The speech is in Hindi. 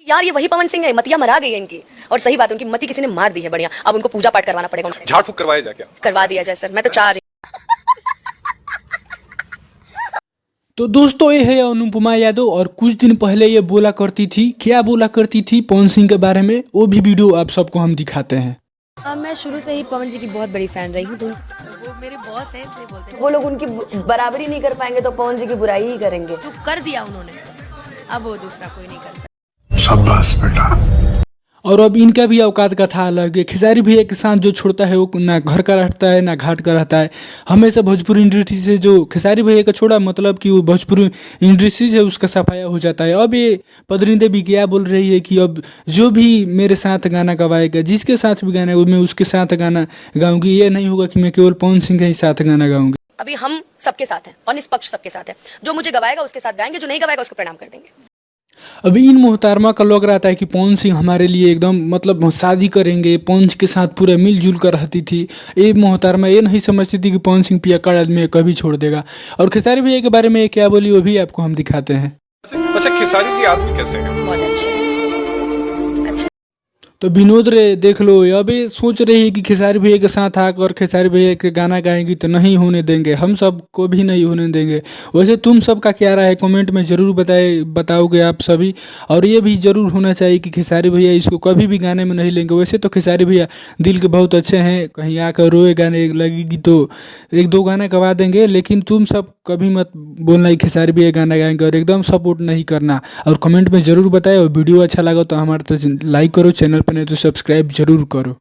यार ये वही पवन सिंह है, मतिया मरा गई है इनकी। और सही बात है, उनकी मति किसी ने मार दी है बढ़िया। अब उनको पूजा पाठ करवाना पड़ेगा। झाड़ फूक करवाया जाए क्या? करवा दिया जाए सर, मैं तो चाह रही। तो दोस्तों ये है अनुपमा यादव, और कुछ दिन पहले ये बोला करती थी, क्या बोला करती थी पवन सिंह के बारे में, वो भी वीडियो आप सबको हम दिखाते हैं। मैं शुरू से ही पवन जी की बहुत बड़ी फैन रही हूँ, तो वो मेरे बॉस हैं इसलिए बोलते हैं। वो लोग उनकी बराबरी नहीं कर पाएंगे तो पवन जी की बुराई ही करेंगे। जो कर दिया उन्होंने, अब वो दूसरा कोई नहीं कर सकता। शाबाश बेटा। और अब इनका भी औकात का था अलग है। खेसारी भैया के साथ जो छोड़ता है वो ना घर का रहता है ना घाट का रहता है। हमेशा भोजपुरी इंडस्ट्री से जो खेसारी भैया का छोड़ा, मतलब कि वो भोजपुरी इंडस्ट्री से उसका सफाया हो जाता है। अब ये पदरी देवी क्या बोल रही है कि अब जो भी मेरे साथ गाना गवाएगा, जिसके साथ भी गाना मैं उसके साथ गाना गाऊंगी। ये नहीं होगा कि मैं केवल पवन सिंह के ही साथ गाना गाऊंगी। अभी हम सबके साथ हैं और निष्पक्ष सबके साथ है। जो मुझे गवाएगा उसके साथ गाएंगे, जो नहीं गवाएगा उसको प्रणाम कर देंगे। अभी इन मोहतरमा का लग रहा था कि पवन सिंह हमारे लिए एकदम मतलब शादी करेंगे, पवन के साथ पूरा मिलजुल कर रहती थी। ये मोहतरमा ये नहीं समझती थी कि पवन सिंह पियक्कड़ आदमी है, कभी छोड़ देगा। और खेसारी भैया के बारे में क्या बोली वो भी आपको हम दिखाते हैं। अच्छा, खेसारी जी आदमी कैसे हैं? बहुत अच्छे। तो विनोद रे देख लो, अब ये सोच रही है कि खेसारी भैया के साथ आकर खेसारी भैया के गाना गाएंगी, तो नहीं होने देंगे, हम सब को भी नहीं होने देंगे। वैसे तुम सब का क्या राय है कमेंट में ज़रूर बताओगे आप सभी। और ये भी ज़रूर होना चाहिए कि खेसारी भैया इसको कभी भी गाने में नहीं लेंगे। वैसे तो खेसारी भैया दिल के बहुत अच्छे हैं, कहीं आकर रोए गाने लगेगी तो एक दो गाना गवा देंगे, लेकिन तुम सब कभी मत बोलना कि खेसारी भैया गाना गाएंगे, और एकदम सपोर्ट नहीं करना। और कमेंट में ज़रूर बताएं, और वीडियो अच्छा लगा तो हमारे तो लाइक करो, चैनल पर नहीं तो सब्सक्राइब जरूर करो।